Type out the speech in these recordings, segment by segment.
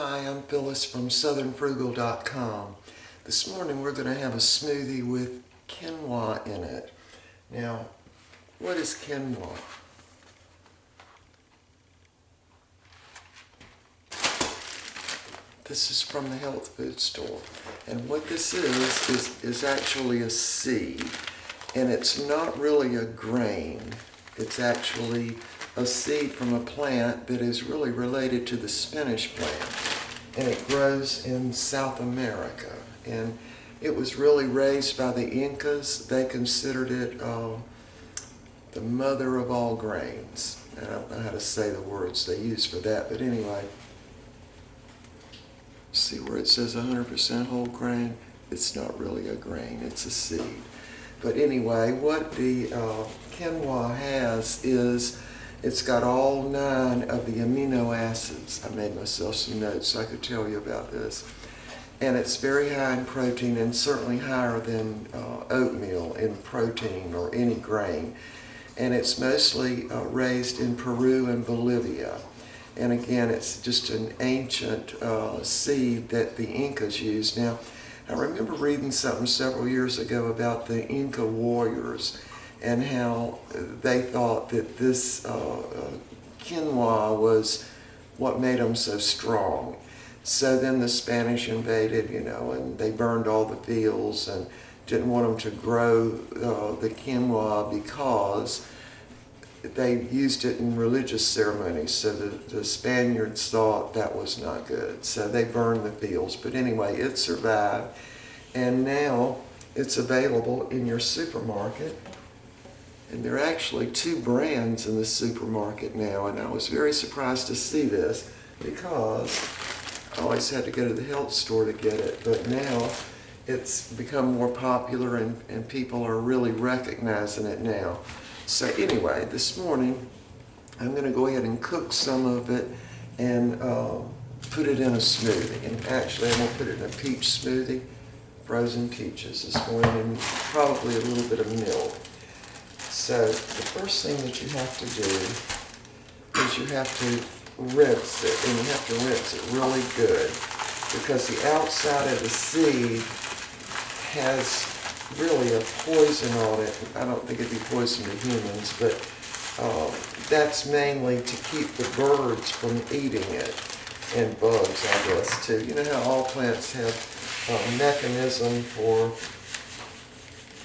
Hi, I'm Phyllis from southernfrugal.com. This morning we're going to have a smoothie with quinoa in it. Now, what is quinoa? This is from the health food store. And what this is actually a seed. And it's not really a grain. It's actually a seed from a plant that is really related to the spinach plant. And it grows in South America. And it was really raised by the Incas. They considered it the mother of all grains. I don't know how to say the words they use for that, but anyway. See where it says 100% whole grain? It's not really a grain, it's a seed. But anyway, what the quinoa has is it's got all 9 of the amino acids. I made myself some notes so I could tell you about this. And it's very high in protein and certainly higher than oatmeal in protein or any grain. And it's mostly raised in Peru and Bolivia. And again, it's just an ancient seed that the Incas used. Now, I remember reading something several years ago about the Inca warriors and how they thought that this quinoa was what made them so strong. So then the Spanish invaded, and they burned all the fields and didn't want them to grow the quinoa because they used it in religious ceremonies. So the Spaniards thought that was not good. So they burned the fields. But anyway, it survived. And now it's available in your supermarket. And there are actually 2 brands in the supermarket now. And I was very surprised to see this because I always had to go to the health store to get it. But now it's become more popular and people are really recognizing it now. So anyway, this morning I'm going to go ahead and cook some of it and put it in a smoothie. And actually I'm going to put it in a peach smoothie, frozen peaches this morning, and probably a little bit of milk. So the first thing that you have to do is you have to rinse it, and you have to rinse it really good because the outside of the seed has really a poison on it. I don't think it'd be poison to humans, but that's mainly to keep the birds from eating it, and bugs, I guess, too. You know how all plants have a mechanism for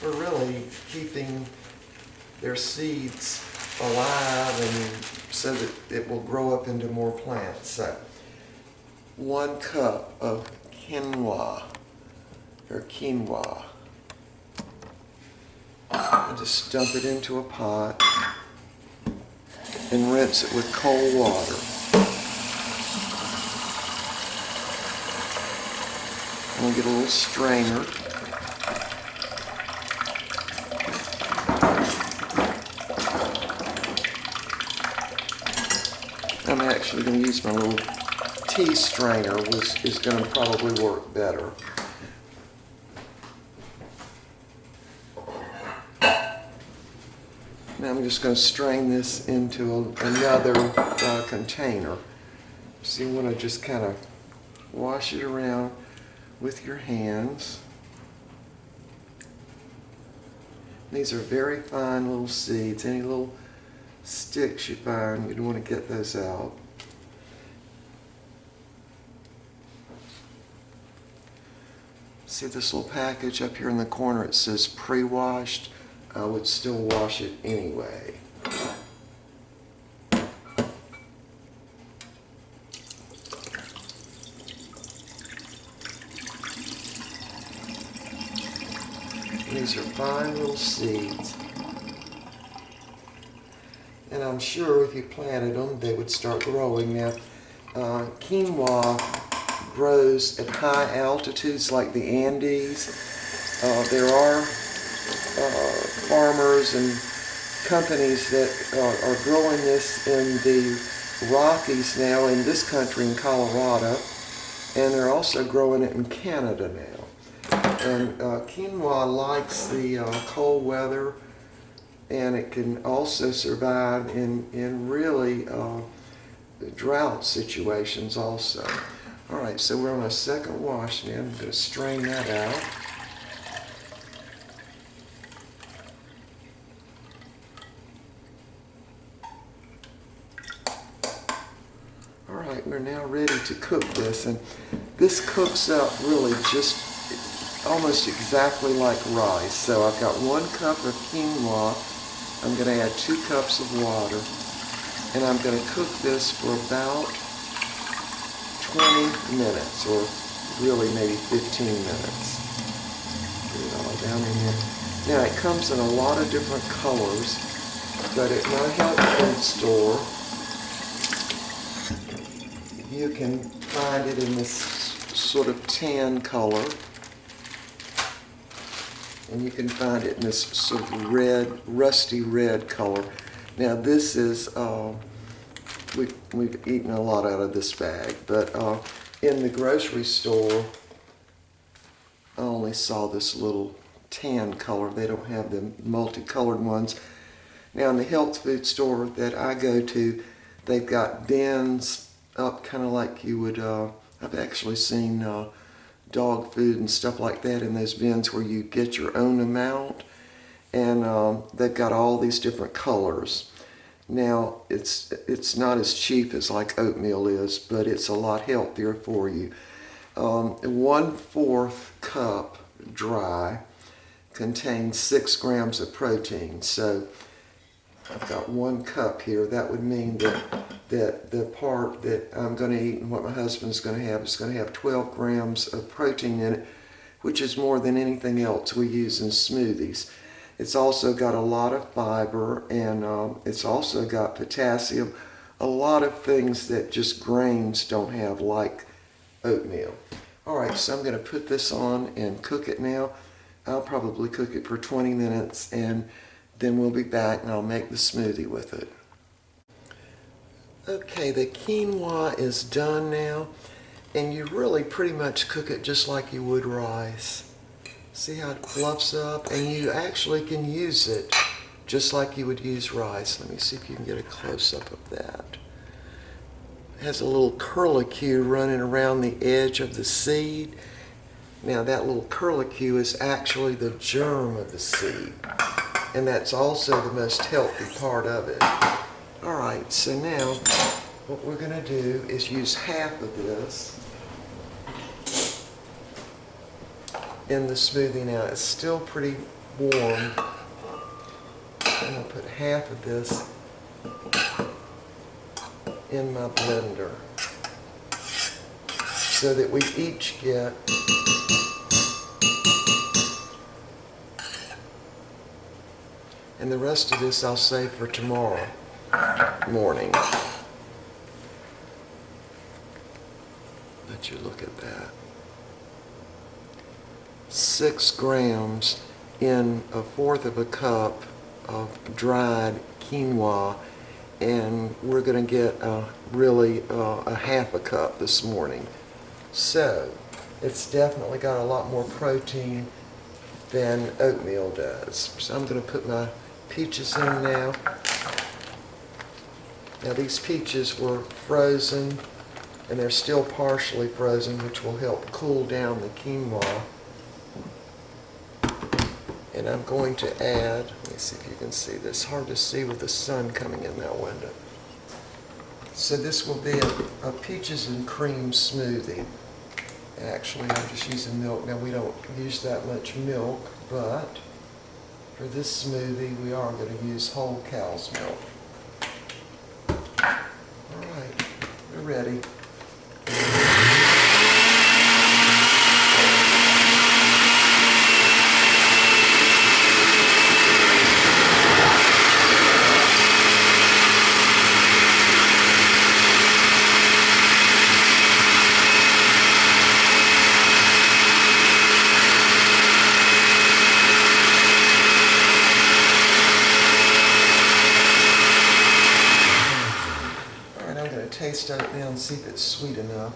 really keeping their seeds alive and so that it will grow up into more plants. So 1 cup of quinoa, or quinoa. I just dump it into a pot and rinse it with cold water. I'm going to get a little strainer. I'm actually going to use my little tea strainer, which is going to probably work better. Now I'm just going to strain this into another container. So you want to just kind of wash it around with your hands. These are very fine little seeds. Any little sticks you find, you'd want to get those out. See this little package up here in the corner? It says pre-washed. I would still wash it anyway. These are fine little seeds. And I'm sure if you planted them, they would start growing. Now, quinoa grows at high altitudes like the Andes. There are farmers and companies that are growing this in the Rockies now in this country, in Colorado, and they're also growing it in Canada now. And quinoa likes the cold weather, and it can also survive in really drought situations also. All right, so we're on a second wash now. I'm going to strain that out. All right, we're now ready to cook this, and this cooks up really just almost exactly like rice. So I've got 1 cup of quinoa. I'm going to add 2 cups of water, and I'm going to cook this for about 20 minutes, or really maybe 15 minutes. Put it all down in there. Now it comes in a lot of different colors, but at my health food store, you can find it in this sort of tan color, and you can find it in this sort of red, rusty red color. Now this is, we've eaten a lot out of this bag, but in the grocery store, I only saw this little tan color. They don't have the multicolored ones. Now in the health food store that I go to, they've got bins up kind of like you would, I've actually seen dog food and stuff like that in those bins where you get your own amount, and they've got all these different colors. Now it's not as cheap as like oatmeal is, but it's a lot healthier for you. 1/4 cup dry contains 6 grams of protein. So I've got 1 cup here. That would mean that the part that I'm going to eat and what my husband's going to have is going to have 12 grams of protein in it, which is more than anything else we use in smoothies. It's also got a lot of fiber, and it's also got potassium, a lot of things that just grains don't have, like oatmeal. All right, so I'm going to put this on and cook it now. I'll probably cook it for 20 minutes, and then we'll be back and I'll make the smoothie with it. Okay, the quinoa is done now, and you really pretty much cook it just like you would rice. See how it fluffs up? And you actually can use it just like you would use rice. Let me see if you can get a close-up of that. It has a little curlicue running around the edge of the seed. Now that little curlicue is actually the germ of the seed, and that's also the most healthy part of it. All right, so now what we're going to do is use half of this in the smoothie. Now it's still pretty warm. I'm going to put half of this in my blender so that we each get and the rest of this I'll save for tomorrow morning. Let you look at that. 6 grams in 1/4 of a cup of dried quinoa, and we're going to get really a half a cup this morning. So it's definitely got a lot more protein than oatmeal does. So I'm going to put my peaches in now. Now these peaches were frozen, and they're still partially frozen, which will help cool down the quinoa. And I'm going to add, let me see if you can see this, hard to see with the sun coming in that window. So this will be a peaches and cream smoothie. Actually, I'm just using milk. Now we don't use that much milk, but for this smoothie we are going to use whole cow's milk. All right, we're ready. Taste oatmeal and see if it's sweet enough.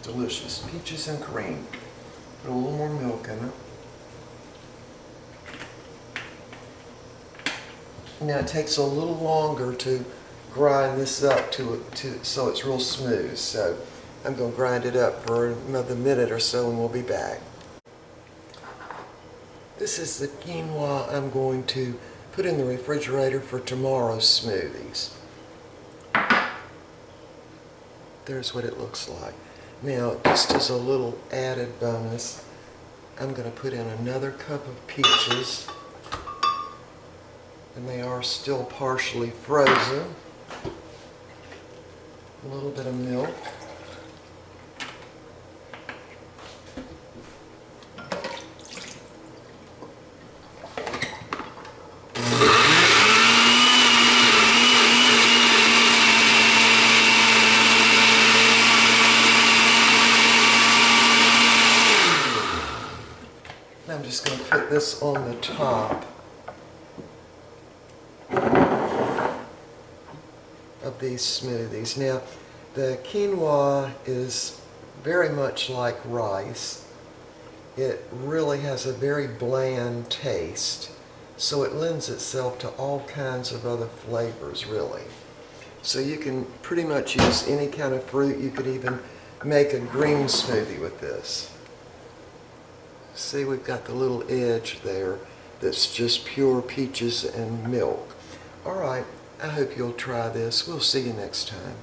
Delicious. Peaches and cream. Put a little more milk in it. Now it takes a little longer to grind this up so it's real smooth. So I'm going to grind it up for another minute or so and we'll be back. This is the quinoa I'm going to put in the refrigerator for tomorrow's smoothies. There's what it looks like. Now, just as a little added bonus, I'm going to put in another cup of peaches, and they are still partially frozen. A little bit of milk. I'm just going to put this on the top of these smoothies. Now, the quinoa is very much like rice. It really has a very bland taste, so it lends itself to all kinds of other flavors, really. So you can pretty much use any kind of fruit. You could even make a green smoothie with this. See, we've got the little edge there that's just pure peaches and milk. All right, I hope you'll try this. We'll see you next time.